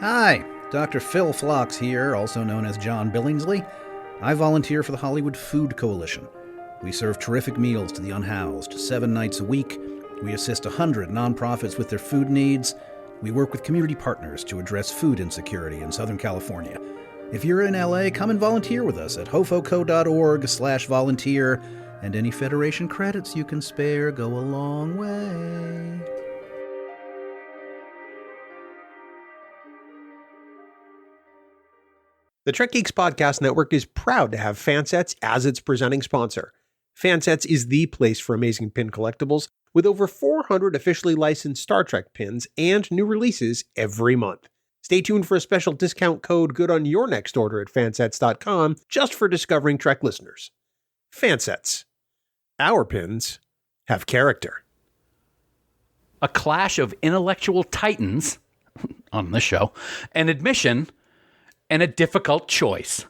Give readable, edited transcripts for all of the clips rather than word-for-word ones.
Hi, Dr. Phil Phlox here, also known as John Billingsley. I volunteer for the Hollywood Food Coalition. We serve terrific meals to the unhoused 7 nights a week. We assist 100 nonprofits with their food needs. We work with community partners to address food insecurity in Southern California. If you're in LA, come and volunteer with us at hofoco.org/volunteer, and any Federation credits you can spare go a long way. The Trek Geeks Podcast Network is proud to have Fansets as its presenting sponsor. Fansets is the place for amazing pin collectibles, with over 400 officially licensed Star Trek pins and new releases every month. Stay tuned for a special discount code good on your next order at fansets.com, just for Discovering Trek listeners. Fansets. Our pins have character. A clash of intellectual titans on this show, an admission, and a difficult choice.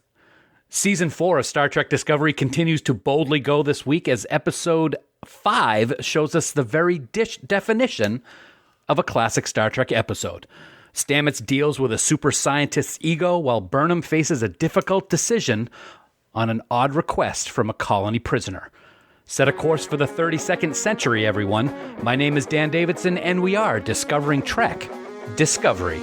Season 4 of Star Trek Discovery continues to boldly go this week as Episode 5 shows us the very definition of a classic Star Trek episode. Stamets deals with a super scientist's ego while Burnham faces a difficult decision on an odd request from a colony prisoner. Set a course for the 32nd century, everyone. My name is Dan Davidson, and we are Discovering Trek Discovery.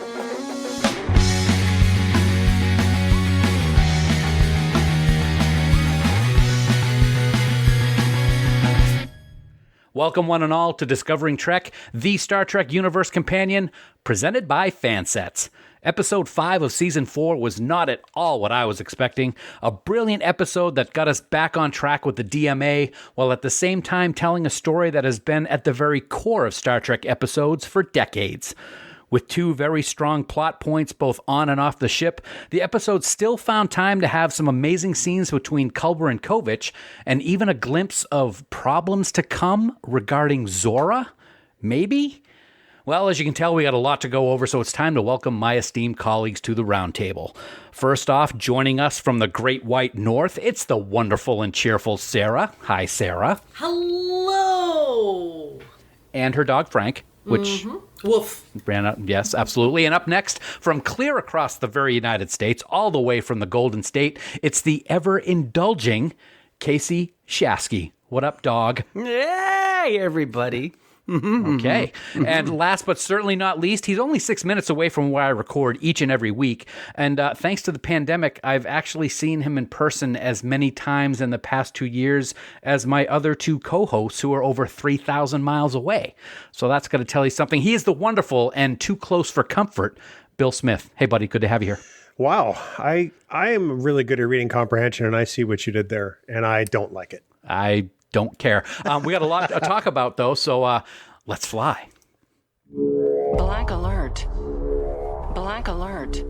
Welcome one and all to Discovering Trek, the Star Trek Universe Companion, presented by Fansets. Episode 5 of Season 4 was not at all what I was expecting. A brilliant episode that got us back on track with the DMA, while at the same time telling a story that has been at the very core of Star Trek episodes for decades. With 2 very strong plot points both on and off the ship, the episode still found time to have some amazing scenes between Culber and Kovich, and even a glimpse of problems to come regarding Zora? Maybe? Well, as you can tell, we got a lot to go over, so it's time to welcome my esteemed colleagues to the roundtable. First off, joining us from the Great White North, it's the wonderful and cheerful Sara. Hi, Sara. Hello! And her dog, Frank, which... Woof. Ran out, yes, absolutely. And up next, from clear across the very United States, all the way from the Golden State, it's the ever-indulging Kasey Shasky. What up, dog? Hey, everybody. Okay. And last but certainly not least, he's only 6 minutes away from where I record each and every week. And thanks to the pandemic, I've actually seen him in person as many times in the past 2 years as my other 2 co-hosts who are over 3,000 miles away. So that's going to tell you something. He is the wonderful and too close for comfort, Bill Smith. Hey, buddy, good to have you here. Wow, I am really good at reading comprehension, and I see what you did there, and I don't like it. I don't care. We got a lot to talk about, though, so let's fly. Black alert. Black alert.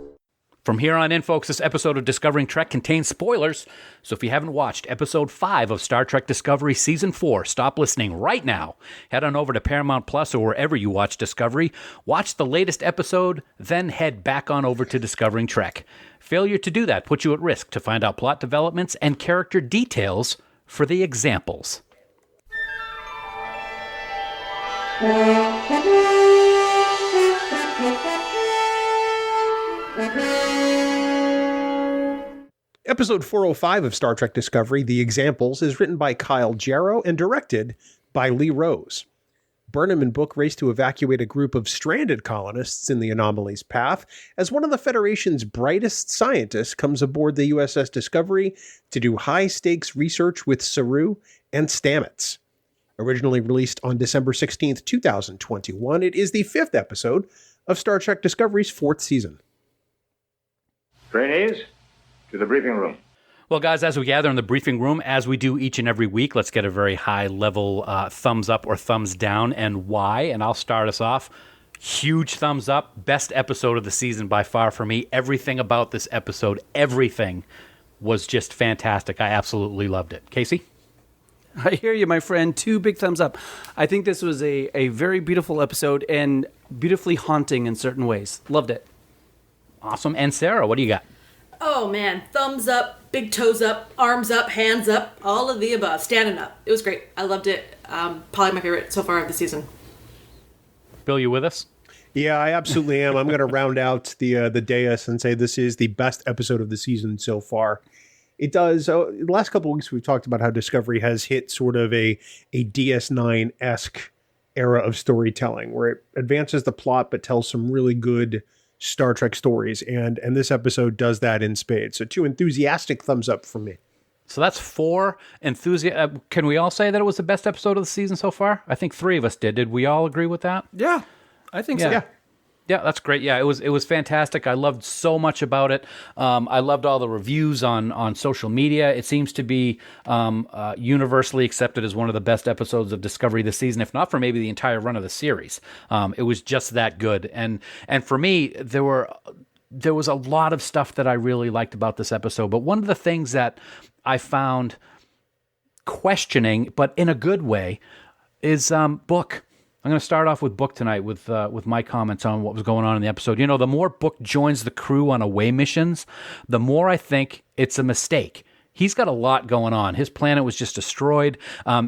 From here on in, folks, this episode of Discovering Trek contains spoilers, so if you haven't watched Episode 5 of Star Trek Discovery Season 4, stop listening right now. Head on over to Paramount Plus or wherever you watch Discovery, watch the latest episode, then head back on over to Discovering Trek. Failure to do that puts you at risk to find out plot developments and character details for the examples. Episode 405 of Star Trek Discovery, The Examples, is written by Kyle Jarrow and directed by Lee Rose. Burnham and Book race to evacuate a group of stranded colonists in the anomaly's path as one of the Federation's brightest scientists comes aboard the USS Discovery to do high-stakes research with Saru and Stamets. Originally released on December 16th, 2021, it is the 5th episode of Star Trek Discovery's 4th season. Trainees, to the briefing room. Well, guys, as we gather in the briefing room, as we do each and every week, let's get a very high-level thumbs up or thumbs down and why. And I'll start us off. Huge thumbs up. Best episode of the season by far for me. Everything about this episode, everything was just fantastic. I absolutely loved it. Kasey? I hear you, my friend. 2 big thumbs up. I think this was a very beautiful episode and beautifully haunting in certain ways. Loved it. Awesome. And Sara, what do you got? Oh, man. Thumbs up, big toes up, arms up, hands up, all of the above. Standing up. It was great. I loved it. Probably my favorite so far of the season. Bill, you with us? Yeah, I absolutely am. I'm going to round out the dais and say this is the best episode of the season so far. It does. The last couple of weeks, we've talked about how Discovery has hit sort of a DS9-esque era of storytelling where it advances the plot but tells some really good Star Trek stories. And this episode does that in spades. So 2 enthusiastic thumbs up from me. So that's 4 enthusiastic. Can we all say that it was the best episode of the season so far? I think 3 of us did. Did we all agree with that? Yeah, I think so. Yeah. Yeah, that's great. Yeah, it was fantastic. I loved so much about it. I loved all the reviews on social media. It seems to be universally accepted as one of the best episodes of Discovery this season, if not for maybe the entire run of the series. It was just that good. And for me, there was a lot of stuff that I really liked about this episode. But one of the things that I found questioning, but in a good way, is Book. I'm going to start off with Book tonight with my comments on what was going on in the episode. You know, the more Book joins the crew on away missions, the more I think it's a mistake. He's got a lot going on. His planet was just destroyed.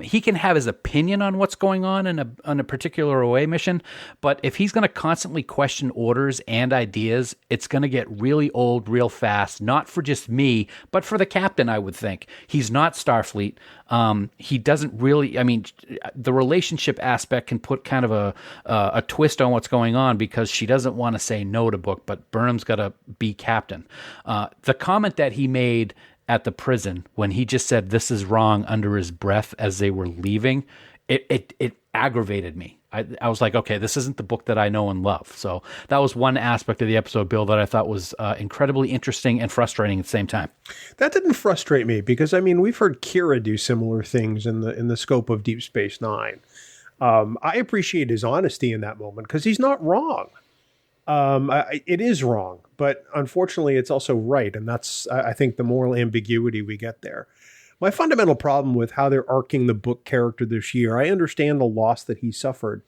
He can have his opinion on what's going on in a particular away mission, but if he's going to constantly question orders and ideas, it's going to get really old real fast, not for just me, but for the captain, I would think. He's not Starfleet. He doesn't really, I mean, the relationship aspect can put kind of a twist on what's going on because she doesn't want to say no to Book, but Burnham's got to be captain. The comment that he made at the prison when he just said this is wrong under his breath as they were leaving, it aggravated me. I was like, okay, this isn't the Book that I know and love. So that was one aspect of the episode, Bill, that I thought was incredibly interesting and frustrating at the same time. That didn't frustrate me because, I mean, we've heard Kira do similar things in the scope of Deep Space Nine. I appreciate his honesty in that moment because he's not wrong. It is wrong, but unfortunately it's also right. And that's, I think, the moral ambiguity we get there. My fundamental problem with how they're arcing the Book character this year, I understand the loss that he suffered,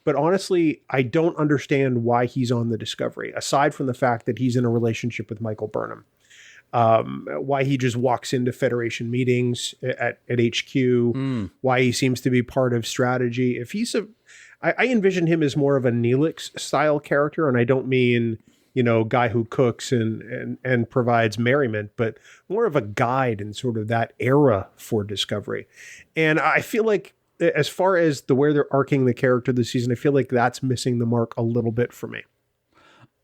but honestly, I don't understand why he's on the Discovery, aside from the fact that he's in a relationship with Michael Burnham. Why he just walks into Federation meetings at HQ, why he seems to be part of strategy. If he's I envision him as more of a Neelix style character, and I don't mean, you know, guy who cooks and provides merriment, but more of a guide in sort of that era for Discovery. And I feel like as far as where they're arcing the character this season, I feel like that's missing the mark a little bit for me.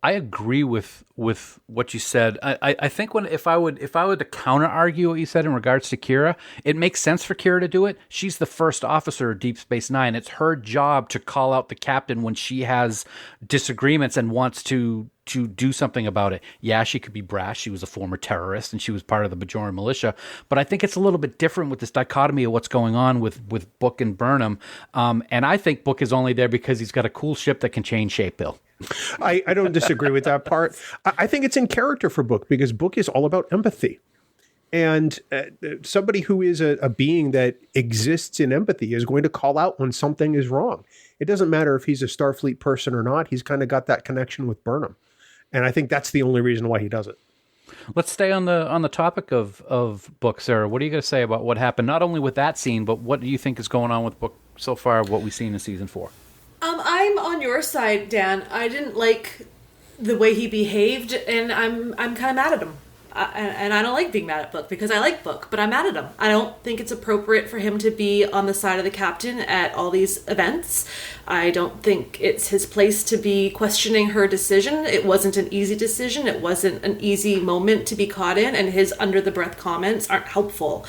I agree with what you said. I think if I would to counter argue what you said in regards to Kira, it makes sense for Kira to do it. She's the first officer of Deep Space Nine. It's her job to call out the captain when she has disagreements and wants to do something about it. Yeah, she could be brash. She was a former terrorist and she was part of the Bajoran militia. But I think it's a little bit different with this dichotomy of what's going on with Book and Burnham. And I think Book is only there because he's got a cool ship that can change shape, Bill. I don't disagree with that part. I think it's in character for Book because Book is all about empathy. And somebody who is a being that exists in empathy is going to call out when something is wrong. It doesn't matter if he's a Starfleet person or not. He's kind of got that connection with Burnham. And I think that's the only reason why he does it. Let's stay on the topic of Book, Sarah. What are you going to say about what happened, not only with that scene, but what do you think is going on with Book so far, what we've seen in season 4? I'm on your side, Dan. I didn't like the way he behaved, and I'm kind of mad at him. And I don't like being mad at Book because I like Book, but I'm mad at him. I don't think it's appropriate for him to be on the side of the captain at all these events. I don't think it's his place to be questioning her decision. It wasn't an easy decision. It wasn't an easy moment to be caught in, and his under-the-breath comments aren't helpful.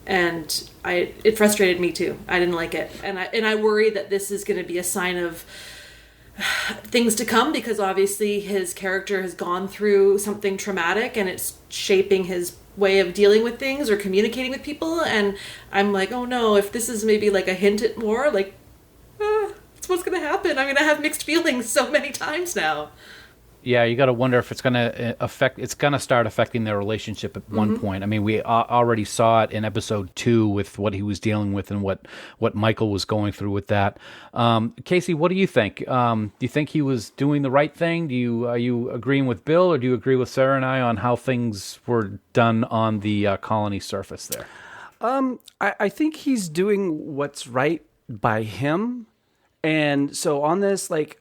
And it frustrated me too. I didn't like it. And I worry that this is going to be a sign of things to come because obviously his character has gone through something traumatic and it's shaping his way of dealing with things or communicating with people. And I'm like, oh no, if this is maybe like a hint at more, like, it's what's going to happen. I'm going to have mixed feelings so many times now. Yeah, you got to wonder if it's going to it's going to start affecting their relationship at one point. I mean, we already saw it in episode 2 with what he was dealing with and what Michael was going through with that. Kasey, what do you think? Do you think he was doing the right thing? Are you agreeing with Bill, or do you agree with Sarah and I on how things were done on the colony surface there? I think he's doing what's right by him. And so on this, like,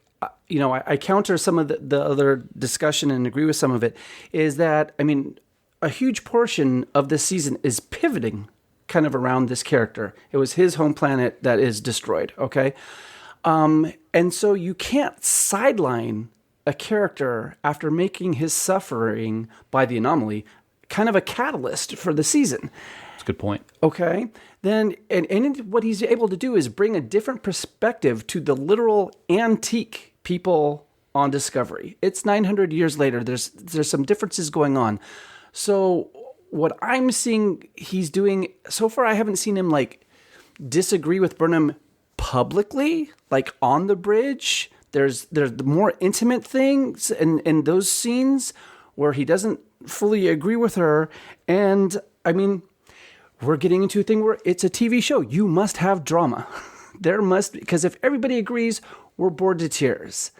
I counter some of the other discussion and agree with some of it, is that, I mean, a huge portion of this season is pivoting kind of around this character. It was his home planet that is destroyed, okay? And so you can't sideline a character after making his suffering by the anomaly kind of a catalyst for the season. That's a good point. Okay. Then, and what he's able to do is bring a different perspective to the literal antique people on Discovery. It's 900 years later. There's some differences going on. So what I'm seeing he's doing so far, I haven't seen him like disagree with Burnham publicly, like on the bridge. There's the more intimate things in those scenes where he doesn't fully agree with her. And I mean, we're getting into a thing where it's a TV show. You must have drama. Because if everybody agrees, we're bored to tears.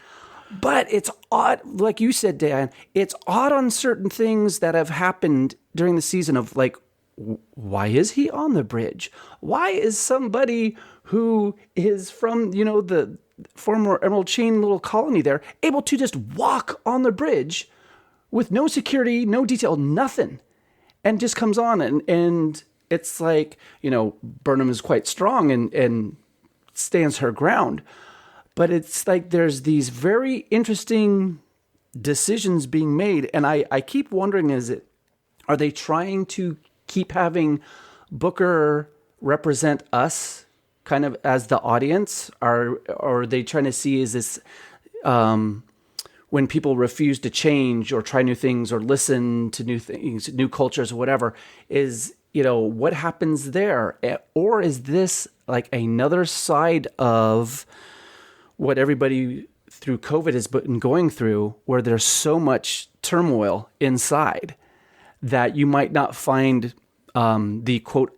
But it's odd, like you said, Dan, it's odd on certain things that have happened during the season of like, why is he on the bridge? Why is somebody who is from, the former Emerald Chain little colony there able to just walk on the bridge with no security, no detail, nothing, and just comes on and it's like, Burnham is quite strong and stands her ground. But it's like there's these very interesting decisions being made. And I keep wondering, are they trying to keep having Booker represent us kind of as the audience? Or are they trying to see, is this when people refuse to change or try new things or listen to new things, new cultures or whatever, is, what happens there? Or is this like another side of what everybody through COVID has been going through, where there's so much turmoil inside that you might not find the quote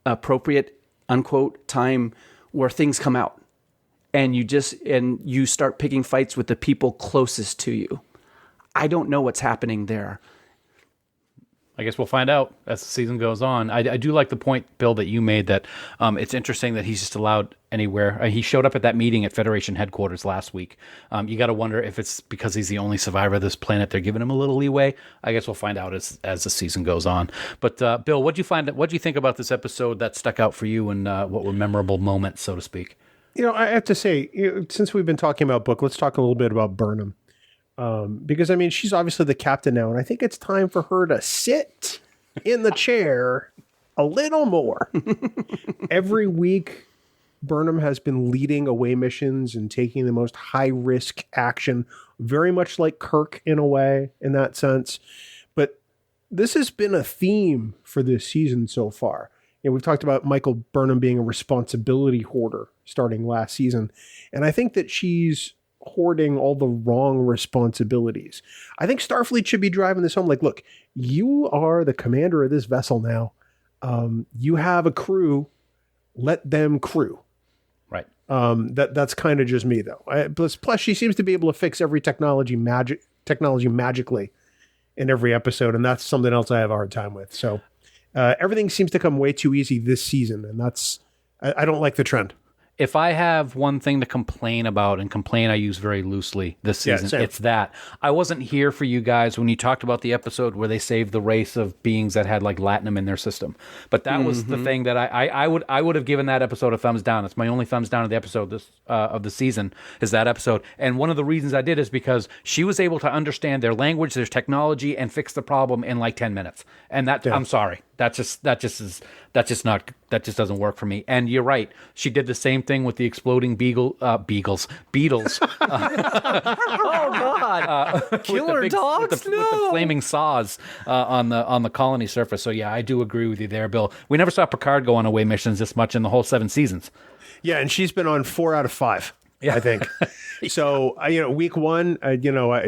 appropriate unquote time where things come out, and you start picking fights with the people closest to you. I don't know what's happening there. I guess we'll find out as the season goes on. I do like the point, Bill, that you made that it's interesting that he's just allowed anywhere. He showed up at that meeting at Federation headquarters last week. You got to wonder if it's because he's the only survivor of this planet. They're giving him a little leeway. I guess we'll find out as the season goes on. But Bill, what do you think about this episode that stuck out for you, and what were memorable moments, so to speak? I have to say, since we've been talking about Book, let's talk a little bit about Burnham. Because, I mean, she's obviously the captain now, and I think it's time for her to sit in the chair a little more. Every week, Burnham has been leading away missions and taking the most high-risk action, very much like Kirk in a way, in that sense. But this has been a theme for this season so far. We've talked about Michael Burnham being a responsibility hoarder starting last season, and I think that she's hoarding all the wrong responsibilities. I think Starfleet should be driving this home. Like, look, you are the commander of this vessel now. You have a crew. Let them crew. Right. That's kind of just me, though. Plus, she seems to be able to fix every technology magically in every episode, and that's something else I have a hard time with. So everything seems to come way too easy this season, and I don't like the trend. If I have one thing to complain about, and complain I use very loosely this season, it's that I wasn't here for you guys when you talked about the episode where they saved the race of beings that had like latinum in their system. But that was the thing that I would have given that episode a thumbs down. It's my only thumbs down of the episode of the season is that episode. And one of the reasons I did is because she was able to understand their language, their technology, and fix the problem in like 10 minutes. And I'm sorry. That just doesn't work for me. And you're right. She did the same thing with the exploding beetles. Oh God! Killer dogs! With the flaming saws on the colony surface. So yeah, I do agree with you there, Bill. We never saw Picard go on away missions this much in the whole 7 seasons. Yeah, and she's been on 4 out of 5. Yeah. I think. So week 1,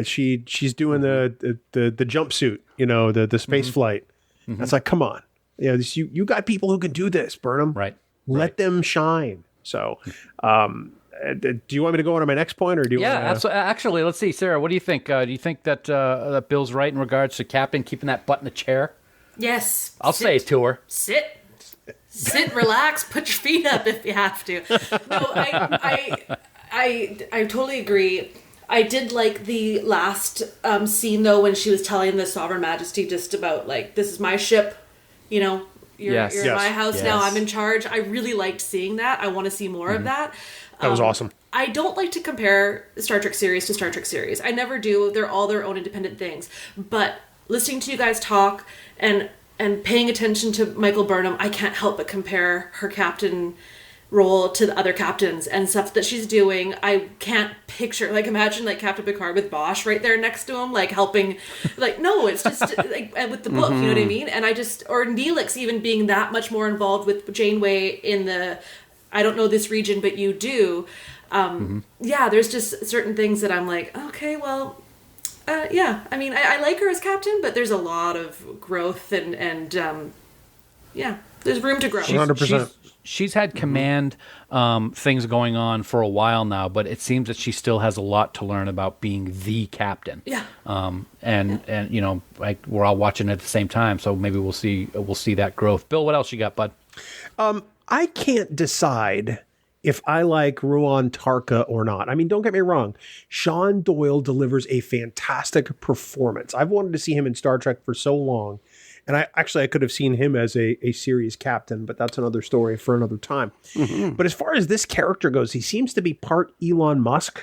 she's doing the jumpsuit, the space flight. Mm-hmm. It's like, come on, you got people who can do this, Burnham. Right. Let them shine. So, do you want me to go on to my next point, or do you? Yeah, absolutely. Actually, let's see, Sarah. What do you think? Do you think that that Bill's right in regards to Captain keeping that butt in the chair? Yes. I'll say it to her. Sit, relax, put your feet up if you have to. No, I totally agree. I did like the last scene, though, when she was telling the Sovereign Majesty just about, like, this is my ship, you know, you're in my house now, I'm in charge. I really liked seeing that. I want to see more of that. That was awesome. I don't like to compare Star Trek series to Star Trek series. I never do. They're all their own independent things. But listening to you guys talk and paying attention to Michael Burnham, I can't help but compare her captain role to the other captains and stuff that she's doing. I can't picture, like, imagine like Captain Picard with Bosch right there next to him, like helping, like, no, it's just like with the book, you know what I mean? And I just, or Neelix even being that much more involved with Janeway in the, I don't know this region, but you do. Yeah, there's just certain things that I'm like, okay, well, yeah. I mean, I like her as captain, but there's a lot of growth and yeah, there's room to grow. 100%. She's had command things going on for a while now, but it seems that she still has a lot to learn about being the captain. Yeah. And you know, like, we're all watching it at the same time, so maybe we'll see that growth. Bill, what else you got, bud? I can't decide if I like Ruon Tarka or not. I mean, don't get me wrong. Sean Doyle delivers a fantastic performance. I've wanted to see him in Star Trek for so long. And I could have seen him as a series captain, but that's another story for another time. But as far as this character goes, he seems to be part Elon Musk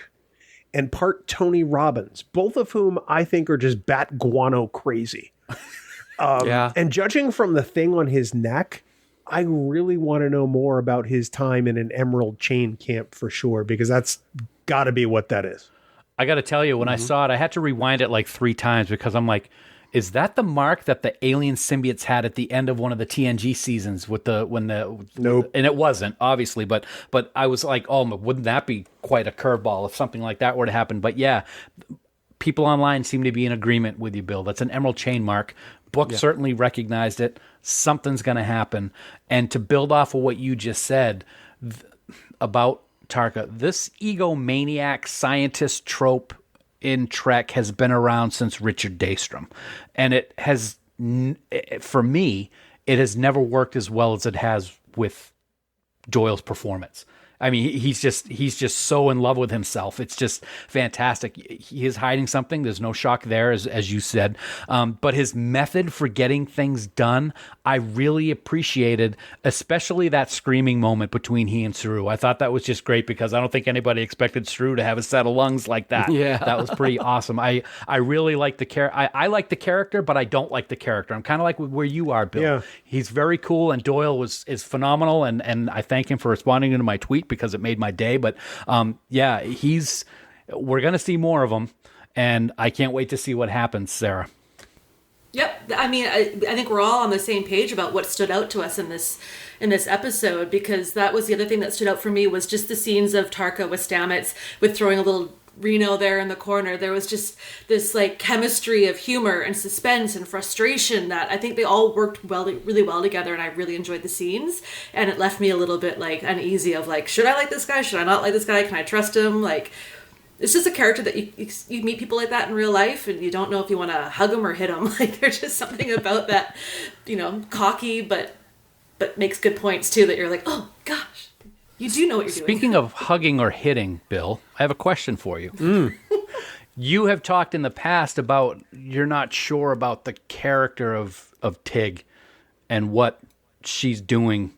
and part Tony Robbins, both of whom I think are just bat guano crazy. And judging from the thing on his neck, I really want to know more about his time in an Emerald Chain camp for sure, because that's got to be what that is. I got to tell you, when I saw it, I had to rewind it like 3 times because I'm like, is that the mark that the alien symbiotes had at the end of one of the TNG seasons Nope. And it wasn't, obviously, but I was like, oh, wouldn't that be quite a curveball if something like that were to happen? But yeah, people online seem to be in agreement with you, Bill. That's an Emerald Chain mark. Book certainly recognized it. Something's going to happen. And to build off of what you just said about Tarka, this egomaniac scientist trope in Trek has been around since Richard Daystrom. And it has, for me, it has never worked as well as it has with Doyle's performance. I mean, he's just so in love with himself. It's just fantastic. He is hiding something. There's no shock there, as you said. But his method for getting things done, I really appreciated, especially that screaming moment between he and Saru. I thought that was just great because I don't think anybody expected Saru to have a set of lungs like that. Yeah. That was pretty awesome. I really like the character. I like the character, but I don't like the character. I'm kind of like where you are, Bill. Yeah. He's very cool, and Doyle is phenomenal, and I thank him for responding to my tweet because it made my day. But yeah, we're going to see more of him, and I can't wait to see what happens, Sarah. Yep. I mean, I think we're all on the same page about what stood out to us in this episode, because that was the other thing that stood out for me was just the scenes of Tarka with Stamets, with throwing a little Reno there in the corner. There was just this like chemistry of humor and suspense and frustration that I think they all worked really well together, and I really enjoyed the scenes. And it left me a little bit like uneasy of like, should I like this guy? Should I not like this guy? Can I trust him? Like, it's just a character that you meet people like that in real life, and you don't know if you want to hug him or hit him. Like, there's just something about that, cocky but makes good points too, that you're like, oh gosh, you do know what you're doing. Speaking of hugging or hitting, Bill, I have a question for you. You have talked in the past about you're not sure about the character of Tig and what she's doing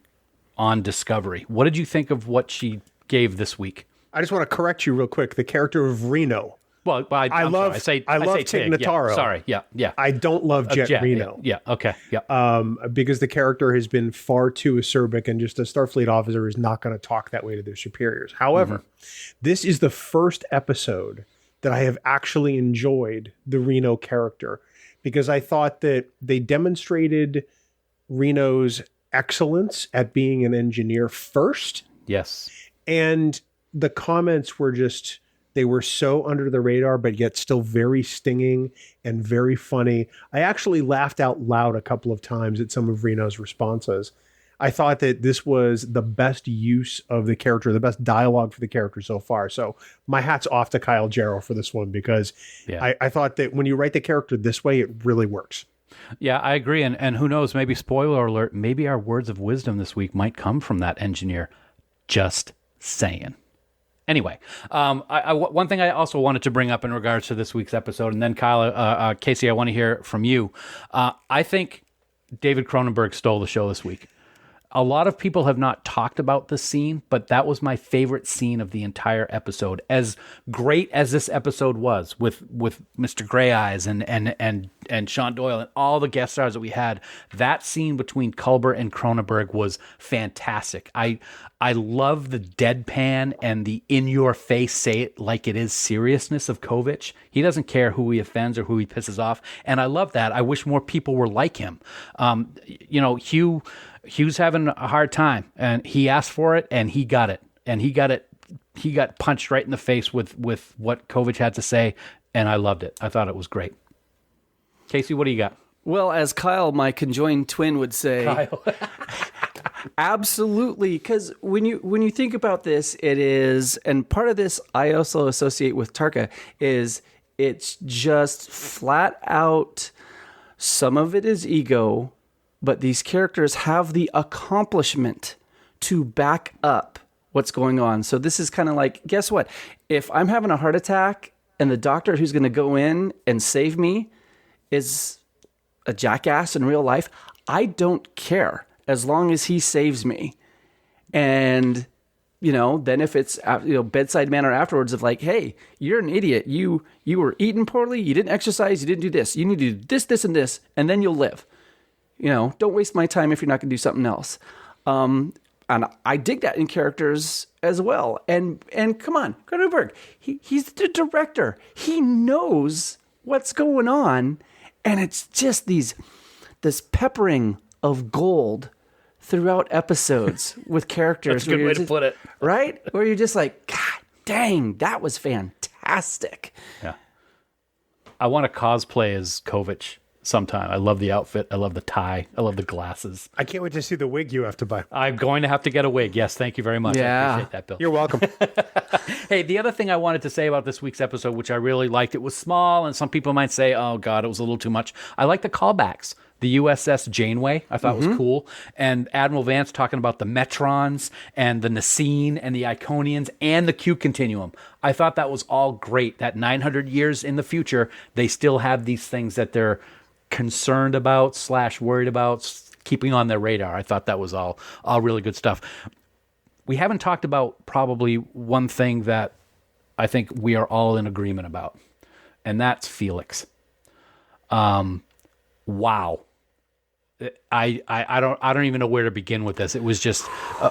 on Discovery. What did you think of what she gave this week? I just want to correct you real quick. The character of Reno. Well, I love Tig Tig. Notaro. Yeah, sorry, yeah. I don't love Jet Reno. Yeah, okay, yeah. Because the character has been far too acerbic, and just a Starfleet officer is not going to talk that way to their superiors. However, this is the first episode that I have actually enjoyed the Reno character, because I thought that they demonstrated Reno's excellence at being an engineer first. Yes. And the comments were just, they were so under the radar, but yet still very stinging and very funny. I actually laughed out loud a couple of times at some of Reno's responses. I thought that this was the best use of the character, the best dialogue for the character so far. So my hat's off to Kyle Jarrow for this one, because I thought that when you write the character this way, it really works. Yeah, I agree. And who knows, maybe, spoiler alert, maybe our words of wisdom this week might come from that engineer. Just saying. Anyway, one thing I also wanted to bring up in regards to this week's episode, and then Kyle, Kasey, I want to hear from you. I think David Cronenberg stole the show this week. A lot of people have not talked about this scene, but that was my favorite scene of the entire episode. As great as this episode was, with Mr. Grey Eyes and Sean Doyle and all the guest stars that we had, that scene between Culber and Cronenberg was fantastic. I love the deadpan and the in-your-face, say it like it is seriousness of Kovich. He doesn't care who he offends or who he pisses off, and I love that. I wish more people were like him. Hugh's having a hard time, and he asked for it, and he got it. And he got punched right in the face with what Kovich had to say, and I loved it. I thought it was great. Kasey, what do you got? Well, as Kyle, my conjoined twin, would say, Kyle. Absolutely, because when you think about this, it is, and part of this I also associate with Tarka, is it's just flat out, some of it is ego, but these characters have the accomplishment to back up what's going on. So this is kind of like, guess what? If I'm having a heart attack and the doctor who's going to go in and save me is a jackass in real life, I don't care as long as he saves me. And, then if it's, bedside manner afterwards of like, hey, you're an idiot. You were eating poorly. You didn't exercise. You didn't do this. You need to do this, this, and this, and then you'll live. Don't waste my time if you're not going to do something else. And I dig that in characters as well. And come on, Cronenberg, he's the director. He knows what's going on. And it's just this peppering of gold throughout episodes with characters. That's a good way to put it. Right? Where you're just like, God dang, that was fantastic. Yeah. I want to cosplay as Kovich sometime. I love the outfit. I love the tie. I love the glasses. I can't wait to see the wig you have to buy. I'm going to have to get a wig. Yes, thank you very much. Yeah. I appreciate that, Bill. You're welcome. Hey, the other thing I wanted to say about this week's episode, which I really liked, it was small, and some people might say, oh, God, it was a little too much. I like the callbacks. The USS Janeway, I thought was cool. And Admiral Vance talking about the Metrons and the Nicene and the Iconians and the Q Continuum. I thought that was all great. That 900 years in the future, they still have these things that they're concerned about / worried about, keeping on their radar. I thought that was all really good stuff. We haven't talked about probably one thing that I think we are all in agreement about, and that's Felix. Wow. I don't even know where to begin with this. It was just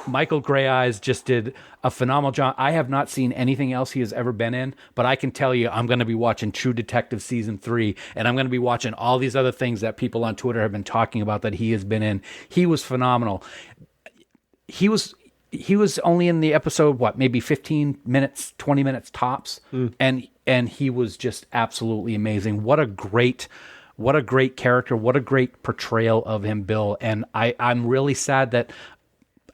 Michael Grey Eyes just did a phenomenal job. I have not seen anything else he has ever been in, but I can tell you I'm going to be watching True Detective season 3, and I'm going to be watching all these other things that people on Twitter have been talking about that he has been in. He was phenomenal. He was only in the episode, maybe 15 minutes, 20 minutes tops, and he was just absolutely amazing. What a great character. What a great portrayal of him, Bill. And I'm really sad that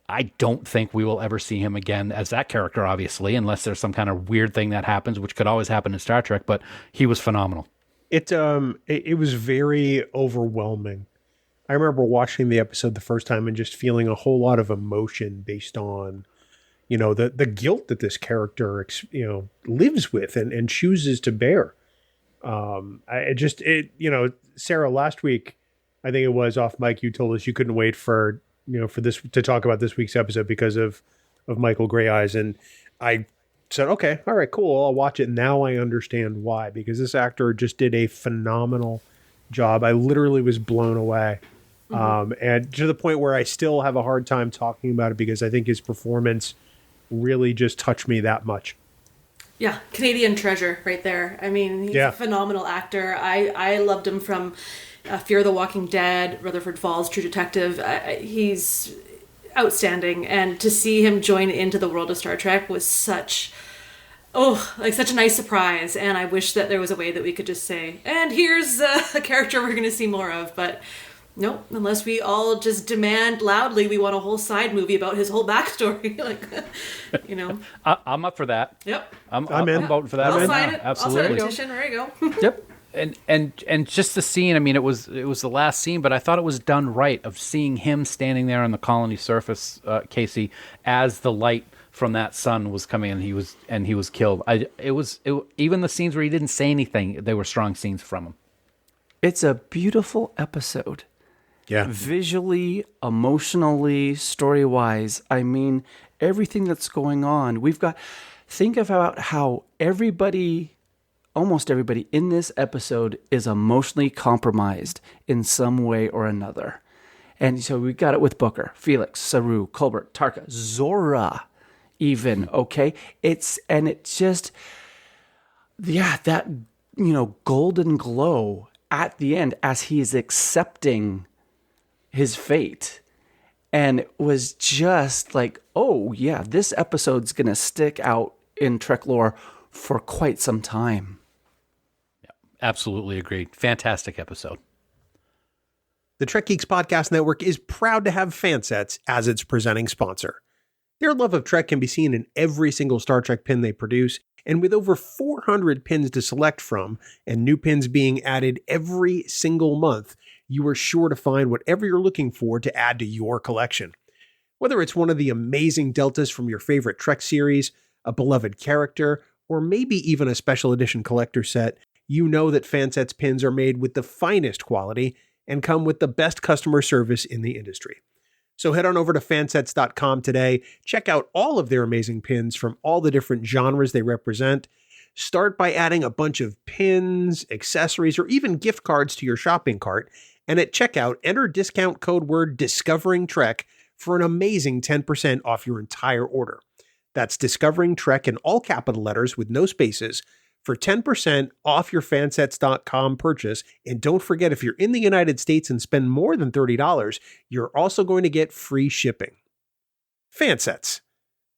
I don't think we will ever see him again as that character, obviously, unless there's some kind of weird thing that happens, which could always happen in Star Trek, but he was phenomenal. It was very overwhelming. I remember watching the episode the first time and just feeling a whole lot of emotion based on, the guilt that this character, lives with and chooses to bear. Sarah, last week, I think it was off mic, you told us you couldn't wait for this to talk about this week's episode because of Michael Grey Eyes. And I said, okay, all right, cool. I'll watch it. Now I understand why, because this actor just did a phenomenal job. I literally was blown away. And to the point where I still have a hard time talking about it because I think his performance really just touched me that much. Yeah, Canadian treasure right there. I mean, he's a phenomenal actor. I loved him from Fear the Walking Dead, Rutherford Falls, True Detective. He's outstanding. And to see him join into the world of Star Trek was such a nice surprise. And I wish that there was a way that we could just say, and here's a character we're going to see more of. But nope, unless we all just demand loudly we want a whole side movie about his whole backstory. I'm up for that. Yep. I'm in. Voting for that. I'll sign it. Absolutely. I'll sign a petition. There you go. Yep. And just the scene, I mean, it was the last scene, but I thought it was done right, of seeing him standing there on the colony surface, Kasey, as the light from that son was coming, and he was killed. Even the scenes where he didn't say anything, they were strong scenes from him. It's a beautiful episode. Yeah. Visually, emotionally, story-wise. I mean, everything that's going on. Think about how almost everybody in this episode is emotionally compromised in some way or another. And so we got it with Booker, Felix, Saru, Culber, Tarka, Zora even, okay? It's just, that, golden glow at the end as he is accepting his fate. And it was just like, oh yeah, this episode's going to stick out in Trek lore for quite some time. Yeah, absolutely agreed. Fantastic episode. The Trek Geeks Podcast Network is proud to have Fansets as its presenting sponsor. Their love of Trek can be seen in every single Star Trek pin they produce, and with over 400 pins to select from, and new pins being added every single month, you are sure to find whatever you're looking for to add to your collection. Whether it's one of the amazing deltas from your favorite Trek series, a beloved character, or maybe even a special edition collector set, you know that Fansets pins are made with the finest quality and come with the best customer service in the industry. So head on over to fansets.com today, check out all of their amazing pins from all the different genres they represent. Start by adding a bunch of pins, accessories, or even gift cards to your shopping cart, and at checkout, enter discount code word Discovering Trek for an amazing 10% off your entire order. That's Discovering Trek in all capital letters with no spaces for 10% off your fansets.com purchase. And don't forget, if you're in the United States and spend more than $30, you're also going to get free shipping. Fansets.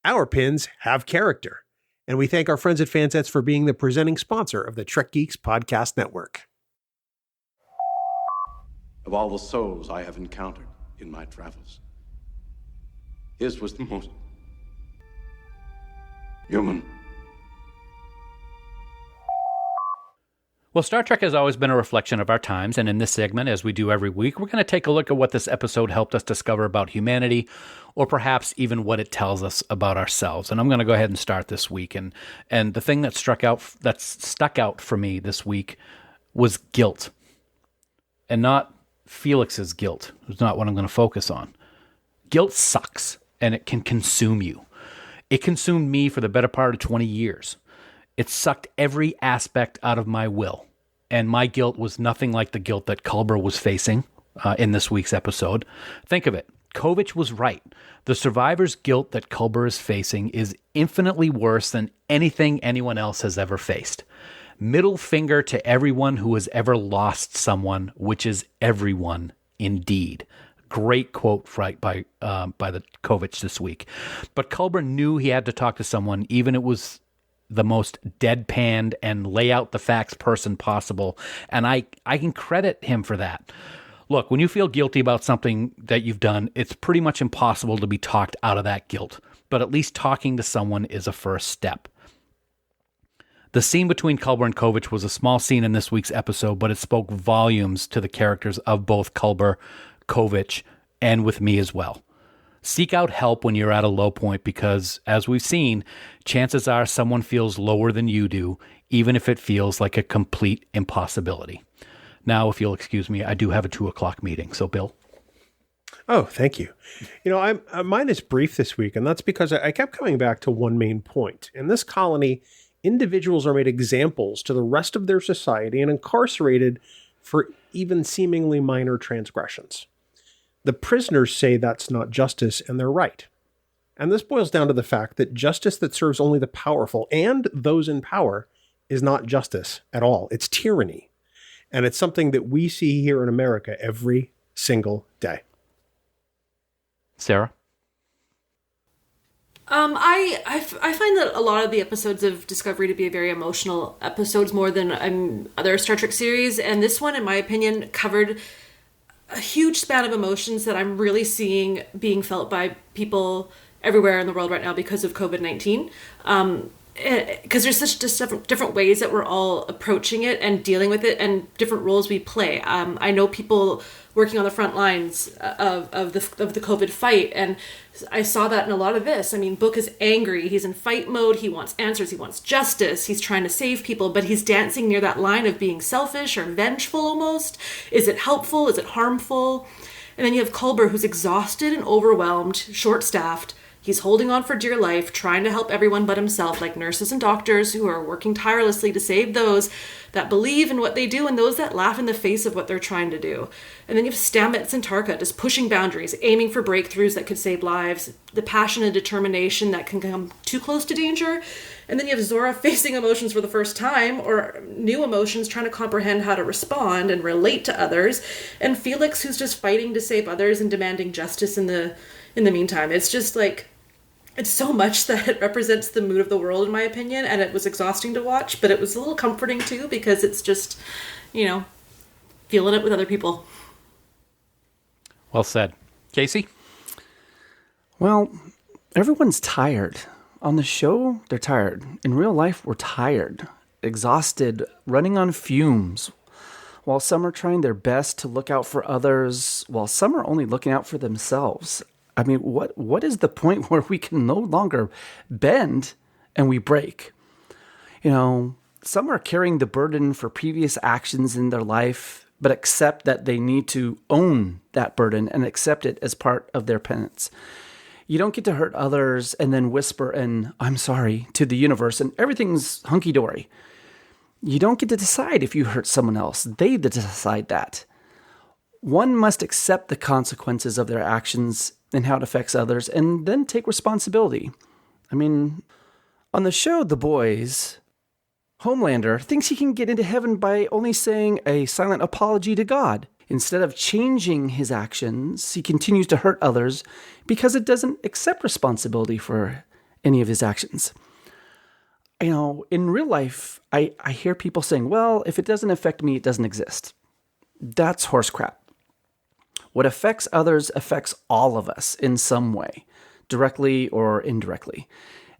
Our pins have character. And we thank our friends at Fansets for being the presenting sponsor of the Trek Geeks Podcast Network. Of all the souls I have encountered in my travels, his was the most human. Well, Star Trek has always been a reflection of our times, and in this segment, as we do every week, we're going to take a look at what this episode helped us discover about humanity, or perhaps even what it tells us about ourselves. And I'm going to go ahead and start this week. And the thing that stuck out for me this week was guilt, and not Felix's guilt. It's not what I'm going to focus on. Guilt sucks, and it can consume you. It consumed me for the better part of 20 years. It sucked every aspect out of my will. And my guilt was nothing like the guilt that Culber was facing in this week's episode. Think of it. Kovich was right. The survivor's guilt that Culber is facing is infinitely worse than anything anyone else has ever faced. Middle finger to everyone who has ever lost someone, which is everyone indeed. Great quote by the Kovich this week. But Culber knew he had to talk to someone, even it was the most deadpanned and lay out the facts person possible. And I can credit him for that. Look, when you feel guilty about something that you've done, it's pretty much impossible to be talked out of that guilt. But at least talking to someone is a first step. The scene between Culber and Kovich was a small scene in this week's episode, but it spoke volumes to the characters of both Culber, Kovich, and with me as well. Seek out help when you're at a low point because, as we've seen, chances are someone feels lower than you do, even if it feels like a complete impossibility. Now, if you'll excuse me, I do have a 2:00 meeting. So, Bill? Oh, thank you. Mine is brief this week, and that's because I kept coming back to one main point. In this colony, individuals are made examples to the rest of their society and incarcerated for even seemingly minor transgressions. The prisoners say that's not justice, and they're right. And this boils down to the fact that justice that serves only the powerful and those in power is not justice at all. It's tyranny. And it's something that we see here in America every single day. Sarah? I find that a lot of the episodes of Discovery to be very emotional episodes more than other Star Trek series. And this one, in my opinion, covered a huge span of emotions that I'm really seeing being felt by people everywhere in the world right now because of COVID-19. because there's such just different ways that we're all approaching it and dealing with it, and different roles we play. I know people working on the front lines of the COVID fight, and I saw that in a lot of this. I mean, Book is angry. He's in fight mode. He wants answers. He wants justice. He's trying to save people, but he's dancing near that line of being selfish or vengeful almost. Is it helpful? Is it harmful? And then you have Culber, who's exhausted and overwhelmed, short-staffed. He's holding on for dear life, trying to help everyone but himself, like nurses and doctors who are working tirelessly to save those that believe in what they do and those that laugh in the face of what they're trying to do. And then you have Stamets and Tarka just pushing boundaries, aiming for breakthroughs that could save lives, the passion and determination that can come too close to danger. And then you have Zora facing emotions for the first time, or new emotions, trying to comprehend how to respond and relate to others. And Felix, who's just fighting to save others and demanding justice in the meantime. It's just like, it's so much that it represents the mood of the world, in my opinion, and it was exhausting to watch, but it was a little comforting too, because it's just, feeling it with other people. Well said. Kasey? Well, everyone's tired. On the show, they're tired. In real life, we're tired, exhausted, running on fumes. While some are trying their best to look out for others, while some are only looking out for themselves. I mean, what is the point where we can no longer bend and we break? Some are carrying the burden for previous actions in their life, but accept that they need to own that burden and accept it as part of their penance. You don't get to hurt others and then whisper and I'm sorry to the universe and everything's hunky-dory. You don't get to decide if you hurt someone else. They decide that. One must accept the consequences of their actions and how it affects others, and then take responsibility. I mean, on the show The Boys, Homelander thinks he can get into heaven by only saying a silent apology to God. Instead of changing his actions, he continues to hurt others because it doesn't accept responsibility for any of his actions. In real life, I hear people saying, well, if it doesn't affect me, it doesn't exist. That's horse crap. What affects others affects all of us in some way, directly or indirectly.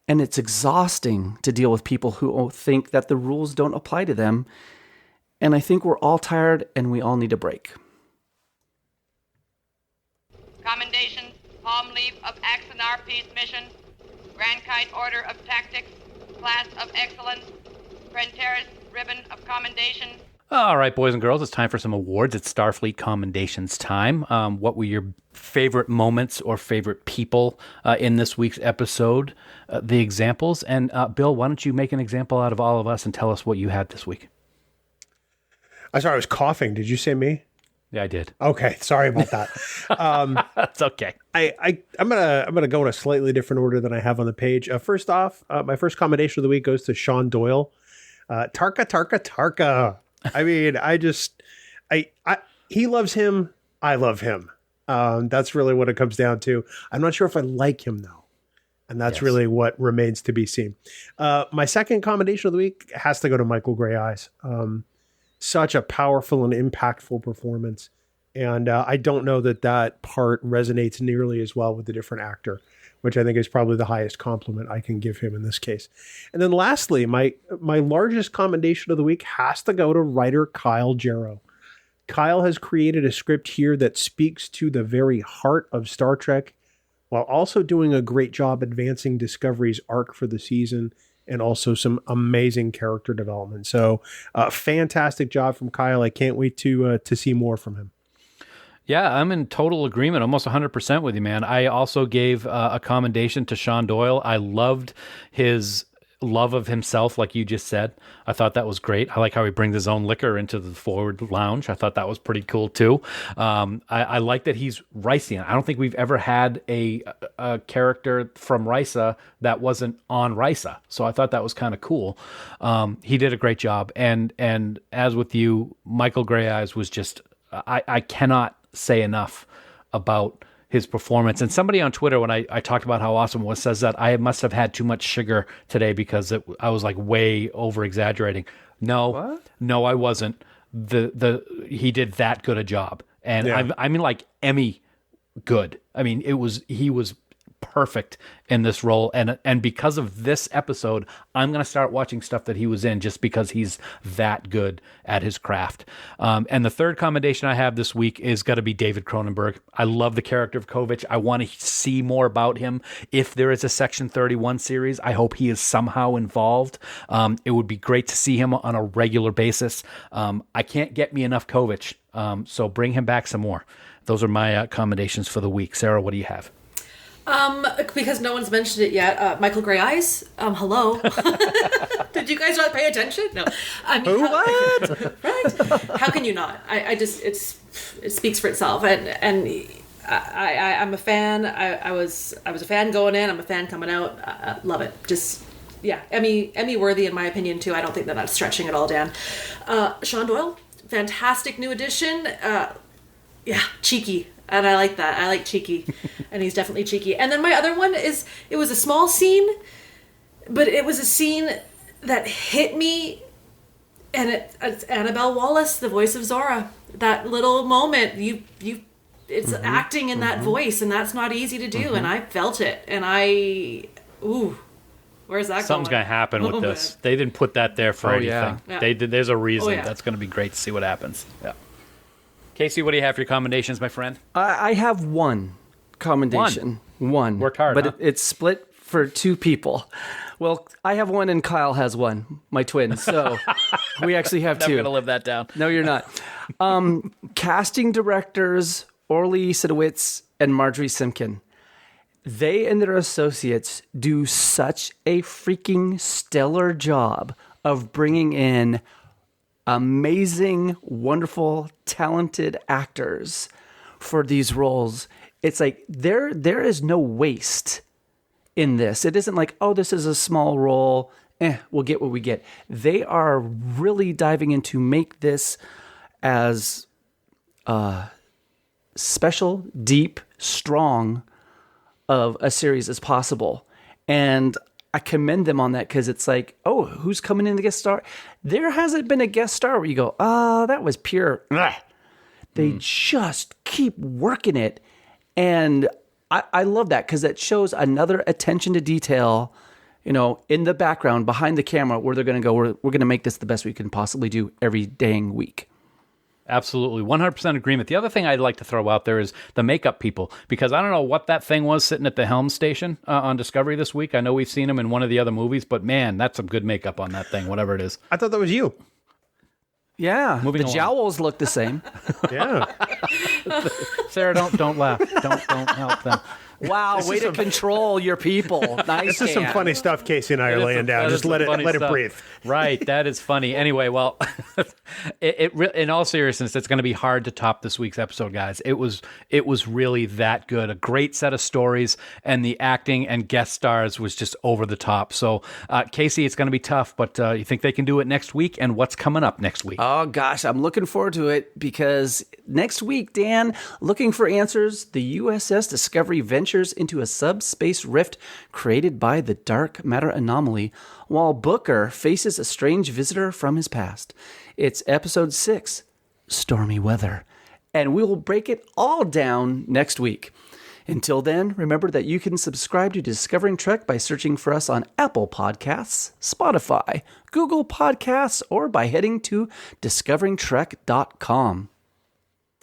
And it's exhausting to deal with people who think that the rules don't apply to them. And I think we're all tired and we all need a break. Commendation, palm leaf of Axonar Peace Mission, Grand Kite Order of Tactics, Class of Excellence, Prenteris Ribbon of Commendation. All right, boys and girls, it's time for some awards. It's Starfleet Commendations time. What were your favorite moments or favorite people in this week's episode? The examples. And Bill, why don't you make an example out of all of us and tell us what you had this week? I'm sorry, I was coughing. Did you say me? Yeah, I did. Okay, sorry about that. That's okay. I'm gonna go in a slightly different order than I have on the page. First off, my first commendation of the week goes to Sean Doyle. Tarka. I mean, he loves him. I love him. That's really what it comes down to. I'm not sure if I like him though. And that's really what remains to be seen. My second commendation of the week has to go to Michael Grey Eyes. Such a powerful and impactful performance. And I don't know that part resonates nearly as well with the different actor, which I think is probably the highest compliment I can give him in this case. And then lastly, my largest commendation of the week has to go to writer Kyle Jarrow. Kyle has created a script here that speaks to the very heart of Star Trek, while also doing a great job advancing Discovery's arc for the season and also some amazing character development. So fantastic job from Kyle. I can't wait to see more from him. Yeah, I'm in total agreement, almost 100% with you, man. I also gave a commendation to Sean Doyle. I loved his love of himself, like you just said. I thought that was great. I like how he brings his own liquor into the forward lounge. I thought that was pretty cool, too. I like that he's Ricean. I don't think we've ever had a character from Risa that wasn't on Risa. So I thought that was kind of cool. He did a great job. And as with you, Michael Grey Eyes was just... I cannot say enough about his performance. And somebody on Twitter, when I talked about how awesome it was, says that I must have had too much sugar today because I was like way over exaggerating. No, I wasn't. He did that good a job. And I mean like Emmy good. I mean, he was perfect in this role. And because of this episode, I'm going to start watching stuff that he was in just because he's that good at his craft. And the third commendation I have this week is going to be David Cronenberg. I love the character of Kovich. I want to see more about him. If there is a Section 31 series, I hope he is somehow involved. It would be great to see him on a regular basis. I can't get me enough Kovich, so bring him back some more. Those are my commendations for the week. Sarah, what do you have? Because no one's mentioned it yet, Michael Grey Eyes. Hello. Did you guys not pay attention? No. I mean, What? Right? How can you not? I just it speaks for itself, and I'm a fan. I was a fan going in. I'm a fan coming out. Love it. Just yeah, Emmy worthy in my opinion too. I don't think that that's stretching at all, Dan. Sean Doyle, fantastic new addition. Yeah, cheeky. And I like that. I like cheeky. And he's definitely cheeky. And then my other one is, it was a small scene, but it was a scene that hit me. And it's Annabelle Wallis, the voice of Zora. That little moment, it's acting in that voice, and that's not easy to do. And I felt it. And where's that Something's going to happen with this. Man. They didn't put that there for anything. Yeah. They did. There's a reason. That's going to be great to see what happens. Yeah. Kasey, what do you have for your commendations, my friend? I have one commendation. One. Worked hard, but it's split for two people. Well, I have one and Kyle has one, my twin. So we actually have two. I'm going to live that down. No, you're not. Casting directors Orly Sidowitz and Marjorie Simkin. They and their associates do such a freaking stellar job of bringing in amazing, wonderful, talented actors for these roles. It's like there is no waste in this. It isn't like, oh, this is a small role. We'll get what we get. They are really diving in to make this as special, deep, strong of a series as possible. And I commend them on that because it's like, oh, who's coming in to guest star? There hasn't been a guest star where you go, that was pure. They just keep working it. And I love that because that shows another attention to detail, in the background, behind the camera, where they're going to go, we're going to make this the best we can possibly do every dang week. Absolutely. 100% agreement. The other thing I'd like to throw out there is the makeup people, because I don't know what that thing was sitting at the helm station on Discovery this week. I know we've seen him in one of the other movies, but man, that's some good makeup on that thing, whatever it is. I thought that was you. Yeah. Moving the along. jowls look the same. Yeah. Sarah, don't laugh. Don't help them. Wow, way to control your people. Nice. This is some funny stuff Kasey and I are laying down. Just let it breathe. Right, that is funny. Anyway, well, in all seriousness, it's going to be hard to top this week's episode, guys. It was really that good. A great set of stories, and the acting and guest stars was just over the top. So, Kasey, it's going to be tough, but you think they can do it next week? And what's coming up next week? Oh, gosh, I'm looking forward to it because next week, Dan, looking for answers, the USS Discovery ventures into a subspace rift created by the dark matter anomaly, while Booker faces a strange visitor from his past. It's episode 6, Stormy Weather, and we will break it all down next week. Until then, remember that you can subscribe to Discovering Trek by searching for us on Apple Podcasts, Spotify, Google Podcasts, or by heading to discoveringtrek.com.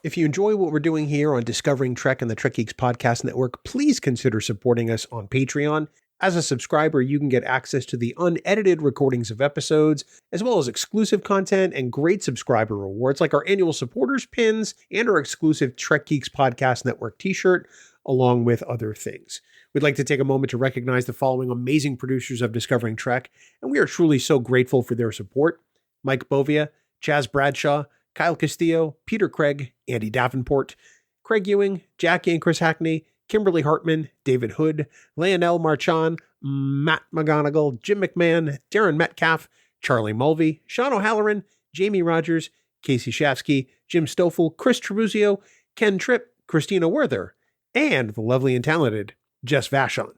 If you enjoy what we're doing here on Discovering Trek and the Trek Geeks Podcast Network, please consider supporting us on Patreon. As a subscriber, you can get access to the unedited recordings of episodes, as well as exclusive content and great subscriber rewards like our annual supporters pins and our exclusive Trek Geeks Podcast Network t-shirt, along with other things. We'd like to take a moment to recognize the following amazing producers of Discovering Trek, and we are truly so grateful for their support: Mike Bovia, Chaz Bradshaw, Kyle Castillo, Peter Craig, Andy Davenport, Craig Ewing, Jackie and Chris Hackney, Kimberly Hartman, David Hood, Leonel Marchand, Matt McGonigal, Jim McMahon, Darren Metcalf, Charlie Mulvey, Sean O'Halloran, Jamie Rogers, Casey Shafsky, Jim Stoffel, Chris Tribuzio, Ken Tripp, Christina Werther, and the lovely and talented Jess Vashon.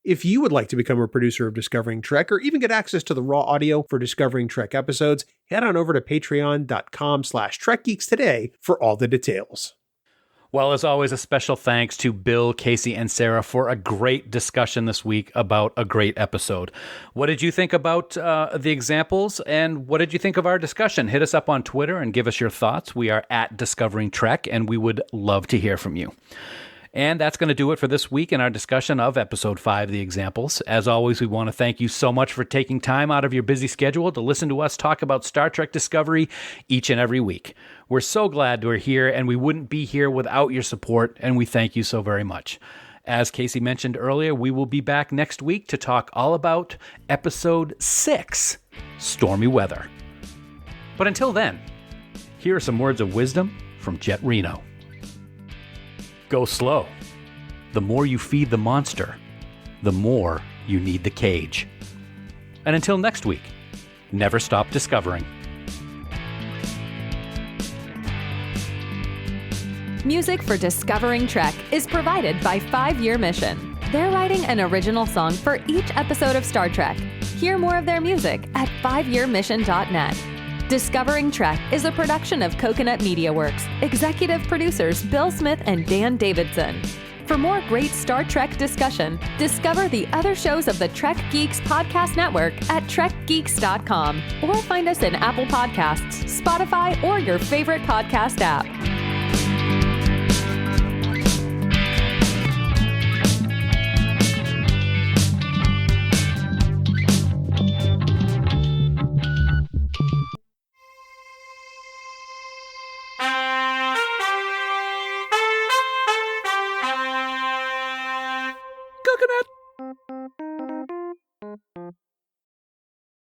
If you would like to become a producer of Discovering Trek or even get access to the raw audio for Discovering Trek episodes, head on over to patreon.com/trekgeeks today for all the details. Well, as always, a special thanks to Bill, Kasey, and Sara for a great discussion this week about a great episode. What did you think about the examples, and what did you think of our discussion? Hit us up on Twitter and give us your thoughts. We are at Discovering Trek, and we would love to hear from you. And that's going to do it for this week in our discussion of Episode 5, The Examples. As always, we want to thank you so much for taking time out of your busy schedule to listen to us talk about Star Trek Discovery each and every week. We're so glad we're here, and we wouldn't be here without your support, and we thank you so very much. As Kasey mentioned earlier, we will be back next week to talk all about Episode 6, Stormy Weather. But until then, here are some words of wisdom from Jet Reno. Go slow. The more you feed the monster, the more you need the cage. And until next week, never stop discovering. Music for Discovering Trek is provided by 5 Year Mission. They're writing an original song for each episode of Star Trek. Hear more of their music at 5yearmission.net. Discovering Trek is a production of Coconut Media Works. Executive producers Bill Smith and Dan Davidson. For more great Star Trek discussion, discover the other shows of the Trek Geeks Podcast Network at trekgeeks.com or find us in Apple Podcasts, Spotify, or your favorite podcast app.